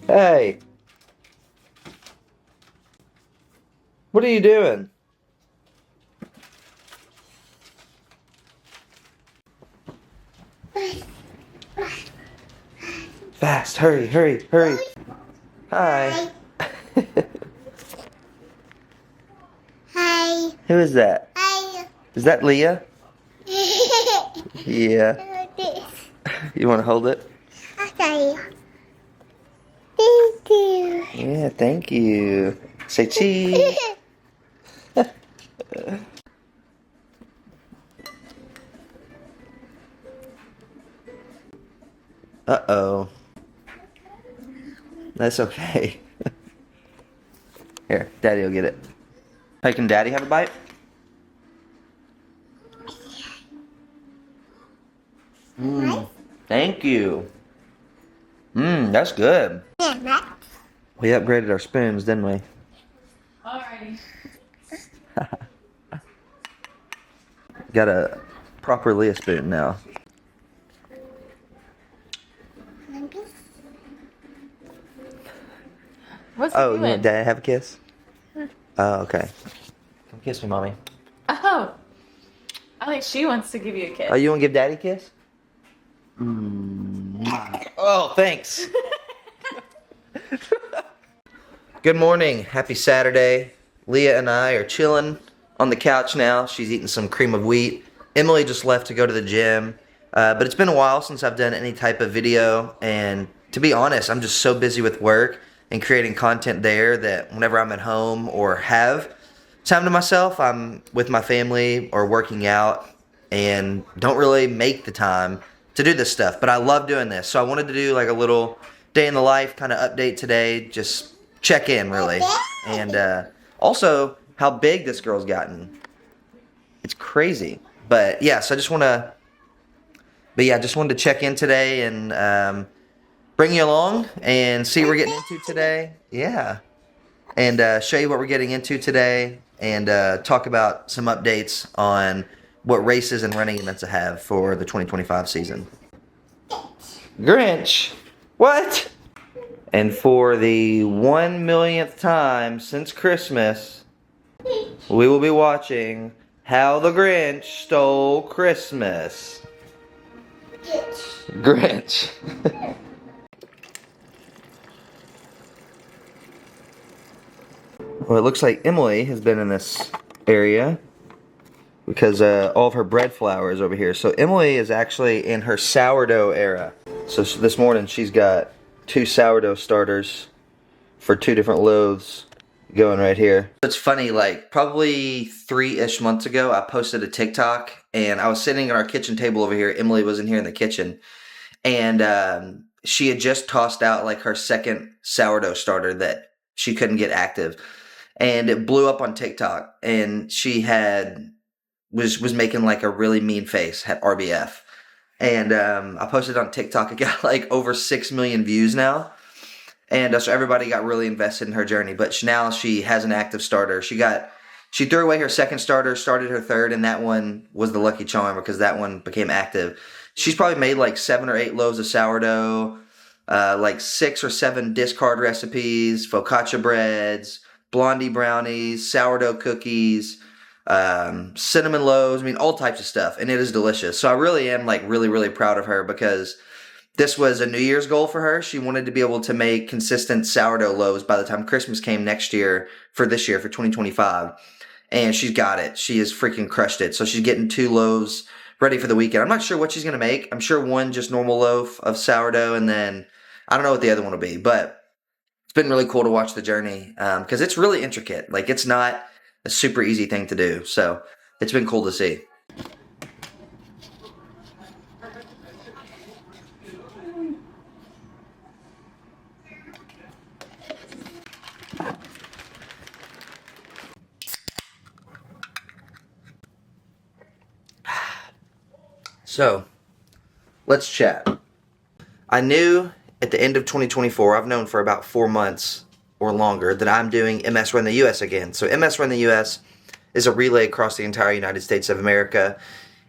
Hey, what are you doing? Fast, hurry, hurry, hurry. Hi. Hi. Who is that? Hi. Is that Leah? Yeah. This. You want to hold it? Okay. Thank you. Yeah, thank you. Say cheese. Uh-oh. That's okay. Here, Daddy will get it. Hey, can Daddy have a bite? Mmm. Thank you. Mmm, that's good. Yeah, Max. We upgraded our spoons, didn't we? Alrighty. Got a proper Leah spoon now. What's he Oh, you doing? want Dad to have a kiss? Oh, okay. Come kiss me, Mommy. Oh, I think she wants to give you a kiss. Oh, you want to give Daddy a kiss? Mm. Oh, thanks. Good morning. Happy Saturday. Leah and I are chilling on the couch now. She's eating some cream of wheat. Emily just left to go to the gym. But it's been a while since I've done any type of video. And to be honest, I'm just so busy with work and creating content there that whenever I'm at home or have time to myself, I'm with my family or working out and don't really make the time to do this stuff. But I love doing this. So I wanted to do like a little day in the life kind of update today. Just check in really. And also how big this girl's gotten. It's crazy. But yeah, so I just want to, just wanted to check in today and bring you along and see what we're getting into today. Yeah. And show you what we're getting into today and talk about some updates on what races and running events I have for the 2025 season. Grinch? What? And for the 1,000,000th time since Christmas, we will be watching How the Grinch Stole Christmas. Grinch. Well, it looks like Emily has been in this area because all of her bread flour is over here. So Emily is actually in her sourdough era. So this morning she's got 2 sourdough starters for 2 different loaves going right here. It's funny, like probably 3-ish months ago, I posted a TikTok and I was sitting at our kitchen table over here. Emily was in here in the kitchen and she had just tossed out like her second sourdough starter that she couldn't get active. And it blew up on TikTok and she was making like a really mean face, had RBF. And I posted on TikTok, it got like over 6 million views now. And so everybody got really invested in her journey. But now she has an active starter. She threw away her second starter, started her third, and that one was the lucky charm because that one became active. She's probably made like 7 or 8 loaves of sourdough, like 6 or 7 discard recipes, focaccia breads, blondie brownies, sourdough cookies, cinnamon loaves, I mean, all types of stuff. And it is delicious. So I really am like really, really proud of her because this was a New Year's goal for her. She wanted to be able to make consistent sourdough loaves by the time Christmas came next year for this year, for 2025. And she's got it. She has freaking crushed it. So she's getting 2 loaves ready for the weekend. I'm not sure what she's going to make. I'm sure one just normal loaf of sourdough and then I don't know what the other one will be. But it's been really cool to watch the journey because it's really intricate. Like it's not a super easy thing to do. So it's been cool to see. So, let's chat. I knew at the end of 2024, I've known for about 4 months or longer that I'm doing MS Run the US again. So MS Run the US is a relay across the entire United States of America.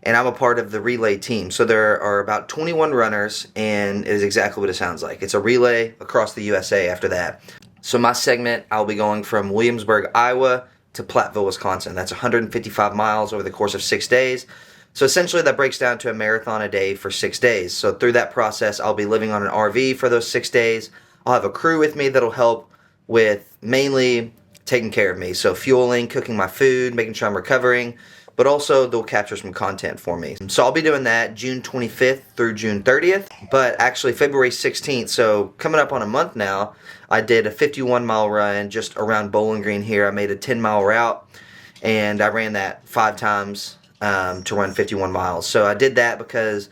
and I'm a part of the relay team. So there are about 21 runners, and it is exactly what it sounds like. It's a relay across the USA after that. So my segment, I'll be going from Williamsburg, Iowa to Platteville, Wisconsin. That's 155 miles over the course of 6 days. So essentially that breaks down to a marathon a day for 6 days. So through that process, I'll be living on an RV for those 6 days. I'll have a crew with me that'll help with mainly taking care of me. So fueling, cooking my food, making sure I'm recovering, but also they'll capture some content for me. So I'll be doing that June 25th through June 30th, but actually February 16th, so coming up on a month now, I did a 51-mile run just around Bowling Green here. I made a 10-mile route, and I ran that 5 times to run 51 miles. So I did that because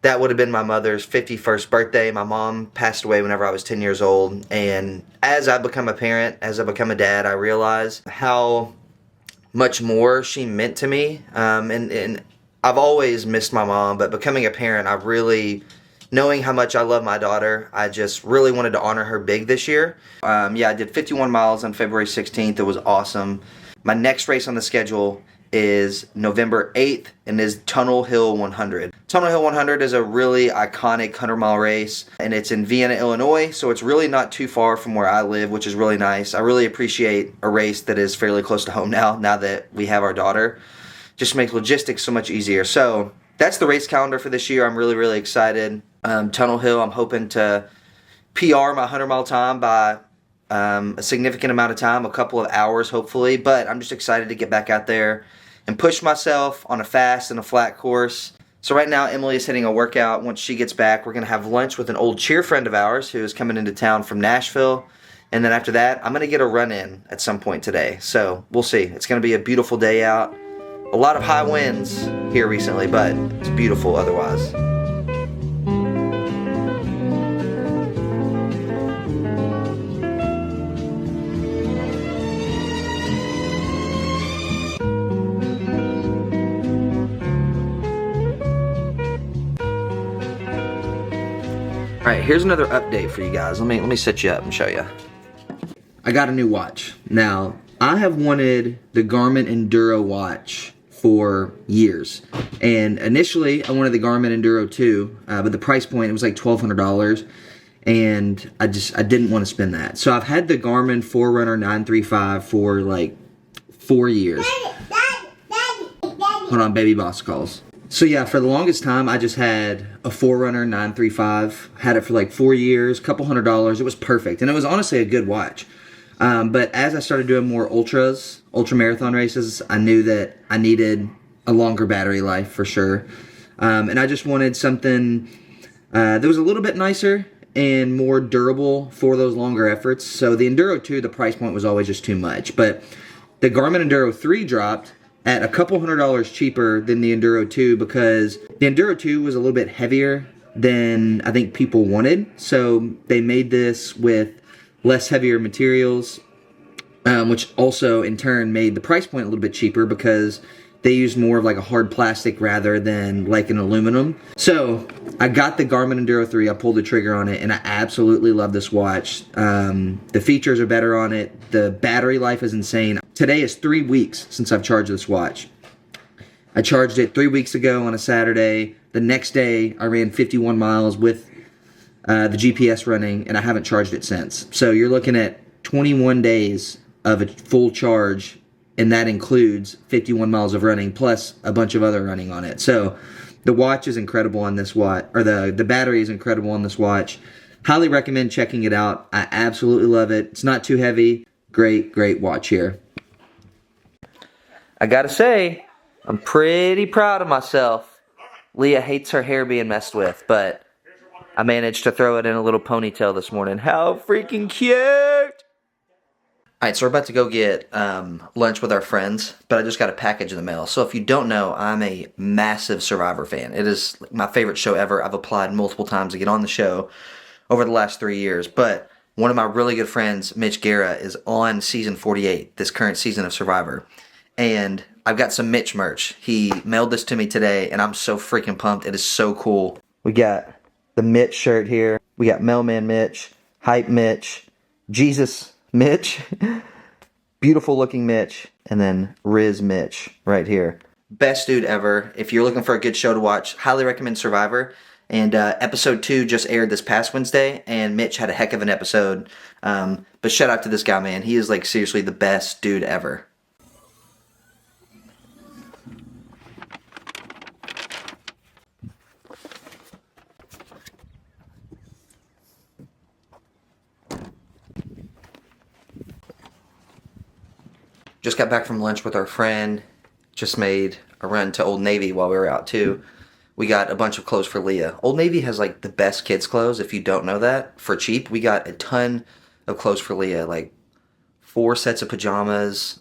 that would have been my mother's 51st birthday. My mom passed away whenever I was 10 years old, and as I become a parent, as I become a dad, I realize how much more she meant to me, and I've always missed my mom, but becoming a parent, I really, knowing how much I love my daughter, I just really wanted to honor her big this year. Yeah, I did 51 miles on February 16th. It was awesome. My next race on the schedule is November 8th, and is Tunnel Hill 100. Tunnel Hill 100 is a really iconic 100-mile race, and it's in Vienna, Illinois, so it's really not too far from where I live, which is really nice. I really appreciate a race that is fairly close to home now that we have our daughter. Just makes logistics so much easier. So that's the race calendar for this year. I'm really, really excited. Tunnel Hill, I'm hoping to PR my 100-mile time by a significant amount of time, a couple of hours hopefully, but I'm just excited to get back out there and push myself on a fast and a flat course. So right now Emily is hitting a workout. Once she gets back, we're going to have lunch with an old cheer friend of ours who is coming into town from Nashville, and then after that I'm going to get a run in at some point today. So we'll see. It's going to be a beautiful day out. A lot of high winds here recently, but it's beautiful otherwise. Alright, here's another update for you guys. Let me set you up and show you. I got a new watch. Now, I have wanted the Garmin Enduro watch for years. And initially, I wanted the Garmin Enduro 2, but the price point, it was like $1,200. And I didn't want to spend that. So I've had the Garmin Forerunner 935 for like 4 years. Hold on, baby boss calls. So yeah, for the longest time, I just had a Forerunner 935. Had it for like 4 years, couple $100. It was perfect, and it was honestly a good watch. But as I started doing more ultra marathon races, I knew that I needed a longer battery life for sure. And I just wanted something that was a little bit nicer and more durable for those longer efforts. So the Enduro 2, the price point was always just too much. But the Garmin Enduro 3 dropped at a couple $100 cheaper than the Enduro 2 because the Enduro 2 was a little bit heavier than I think people wanted. So they made this with less heavier materials, which also in turn made the price point a little bit cheaper because they used more of like a hard plastic rather than like an aluminum. So I got the Garmin Enduro 3, I pulled the trigger on it, and I absolutely love this watch. The features are better on it. The battery life is insane. Today is 3 weeks since I've charged this watch. I charged it 3 weeks ago on a Saturday. The next day I ran 51 miles with the GPS running, and I haven't charged it since. So you're looking at 21 days of a full charge, and that includes 51 miles of running plus a bunch of other running on it. So the watch is incredible on this watch, or the battery is incredible on this watch. Highly recommend checking it out. I absolutely love it. It's not too heavy. Great watch here. I gotta say, I'm pretty proud of myself. Leah hates her hair being messed with, but I managed to throw it in a little ponytail this morning. How freaking cute! Alright, so we're about to go get lunch with our friends, but I just got a package in the mail. So if you don't know, I'm a massive Survivor fan. It is my favorite show ever. I've applied multiple times to get on the show over the last 3 years, but one of my really good friends, Mitch Guerra, is on season 48, this current season of Survivor. And I've got some Mitch merch. He mailed this to me today, and I'm so freaking pumped. It is so cool. We got the Mitch shirt here. We got Mailman Mitch, Hype Mitch, Jesus Mitch, beautiful looking Mitch, and then Riz Mitch right here. best dude ever. If you're looking for a good show to watch, highly recommend Survivor. And episode 2 just aired this past Wednesday, and Mitch had a heck of an episode. But shout out to this guy, man. He is like seriously the best dude ever. Just got back from lunch with our friend. Just made a run to Old Navy while we were out too. We got a bunch of clothes for Leah. Old Navy has like the best kids clothes, if you don't know that, for cheap. We got a ton of clothes for Leah, like 4 sets of pajamas,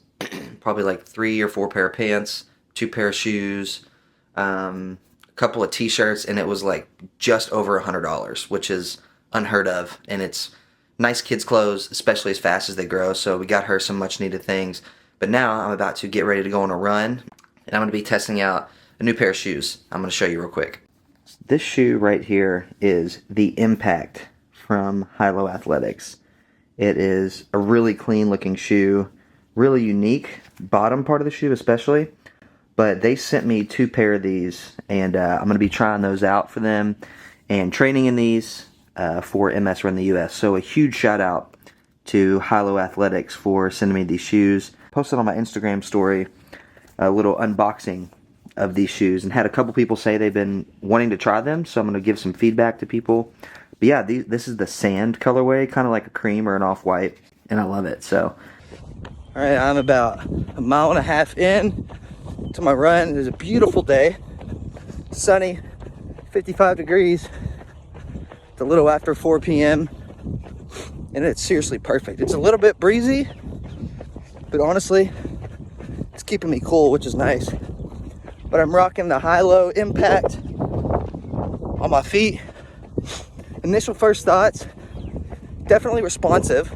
probably like 3 or 4 pair of pants, 2 pair of shoes, a couple of t-shirts, and it was like just over $100, which is unheard of. And it's nice kids clothes, especially as fast as they grow. So we got her some much needed things. But now I'm about to get ready to go on a run, and I'm going to be testing out a new pair of shoes. I'm going to show you real quick. This shoe right here is the Impact from Hilo Athletics. It is a really clean looking shoe, really unique, bottom part of the shoe especially. But they sent me 2 pair of these, and I'm going to be trying those out for them and training in these for MS Run the US. So a huge shout out to Hilo Athletics for sending me these shoes. Posted on my Instagram story a little unboxing of these shoes, and had a couple people say they've been wanting to try them, so I'm going to give some feedback to people. But yeah, this is the sand colorway, kind of like a cream or an off-white, and I love it. So, all right, I'm about 1.5 miles in to my run. It is a beautiful day, sunny, 55 degrees. It's a little after 4 p.m. and it's seriously perfect. It's a little bit breezy, but honestly, it's keeping me cool, which is nice. But I'm rocking the Hilo Impact on my feet. Initial first thoughts, definitely responsive.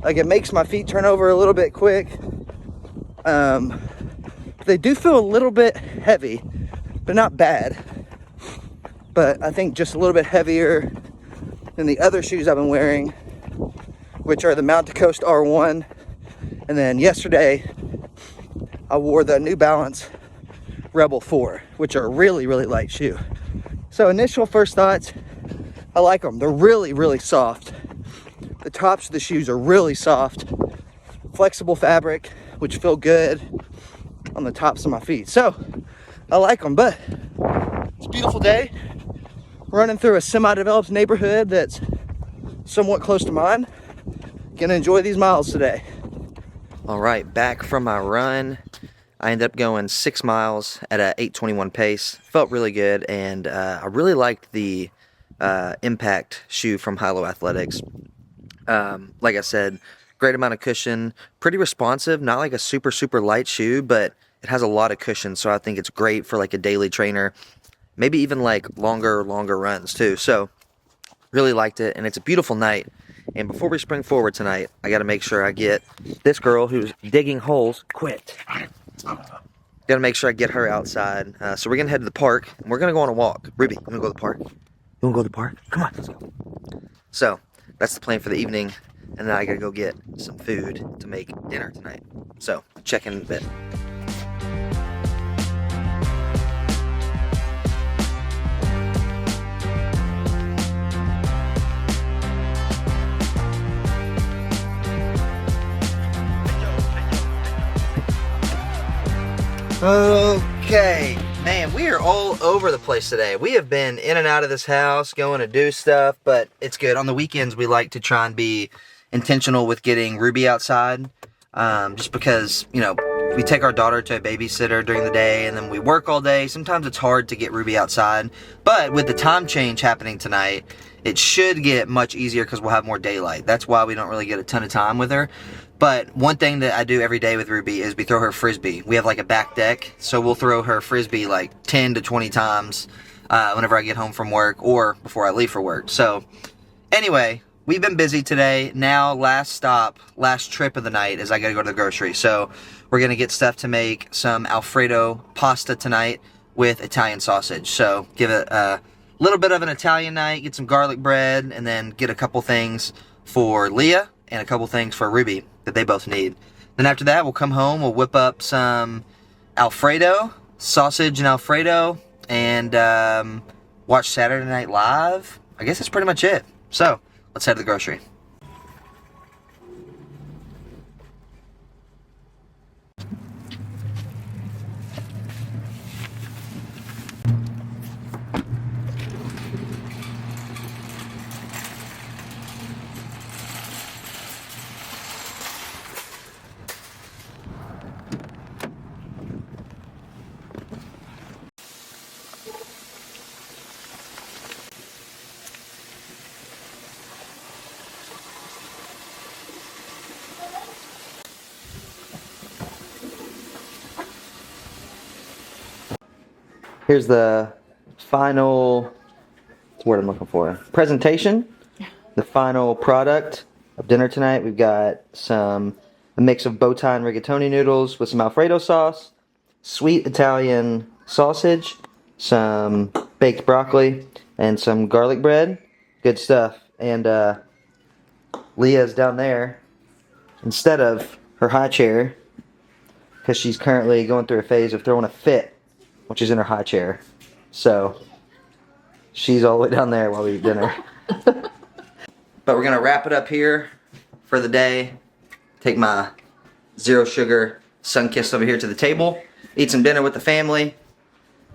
Like, it makes my feet turn over a little bit quick. They do feel a little bit heavy, but not bad. But I think just a little bit heavier than the other shoes I've been wearing, which are the Mountain Coast R1. And then yesterday, I wore the New Balance Rebel 4, which are a really, really light shoe. So initial first thoughts, I like them. They're really, really soft. The tops of the shoes are really soft. Flexible fabric, which feel good on the tops of my feet. So I like them, but it's a beautiful day. Running through a semi-developed neighborhood that's somewhat close to mine. Gonna enjoy these miles today. All right, back from my run. I ended up going 6 miles at a 8:21 pace. Felt really good, and I really liked the Impact shoe from Hilo Athletics. Like I said, great amount of cushion, pretty responsive, not like a super, super light shoe, but it has a lot of cushion, so I think it's great for like a daily trainer, maybe even like longer runs too. So really liked it, and it's a beautiful night. And before we spring forward tonight, I got to make sure I get this girl who's digging holes quit. Got to make sure I get her outside. So we're going to head to the park, and we're going to go on a walk. Ruby, you want to go to the park? You want to go to the park? Come on, let's go. So that's the plan for the evening, and then I got to go get some food to make dinner tonight. So check in a bit. Okay, man, we are all over the place today. We have been in and out of this house, going to do stuff, but it's good. On the weekends, we like to try and be intentional with getting Ruby outside, just because, you know, we take our daughter to a babysitter during the day, and then we work all day. Sometimes it's hard to get Ruby outside, but with the time change happening tonight, it should get much easier because we'll have more daylight. That's why we don't really get a ton of time with her. But one thing that I do every day with Ruby is we throw her frisbee. We have like a back deck, so we'll throw her frisbee like 10 to 20 times whenever I get home from work or before I leave for work. So anyway, we've been busy today. Now last stop, last trip of the night is I gotta go to the grocery. So we're gonna get stuff to make some Alfredo pasta tonight with Italian sausage. So give it a little bit of an Italian night, get some garlic bread, and then get a couple things for Leah and a couple things for Ruby that they both need. Then after that, we'll come home, we'll whip up some Alfredo, sausage and Alfredo, and watch Saturday Night Live. I guess that's pretty much it. So, let's head to the grocery. Here's the final, what's the word I'm looking for? Presentation. The final product of dinner tonight. We've got a mix of bow tie and rigatoni noodles with some Alfredo sauce, sweet Italian sausage, some baked broccoli, and some garlic bread. Good stuff. And Leah's down there instead of her high chair because she's currently going through a phase of throwing a fit when she's in her high chair. So she's all the way down there while we eat dinner. But we're gonna wrap it up here for the day. Take my zero sugar Sunkist over here to the table. Eat some dinner with the family.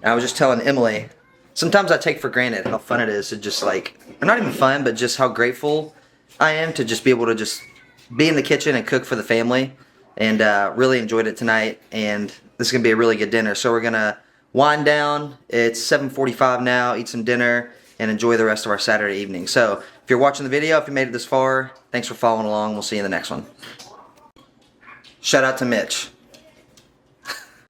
And I was just telling Emily, sometimes I take for granted how fun it is to just like, or not even fun, but just how grateful I am to just be able to just be in the kitchen and cook for the family. And really enjoyed it tonight. And this is gonna be a really good dinner. So we're gonna wind down. It's 7:45 now. Eat some dinner and enjoy the rest of our Saturday evening. So if you're watching the video, if you made it this far, thanks for following along. We'll see you in the next one. Shout out to Mitch.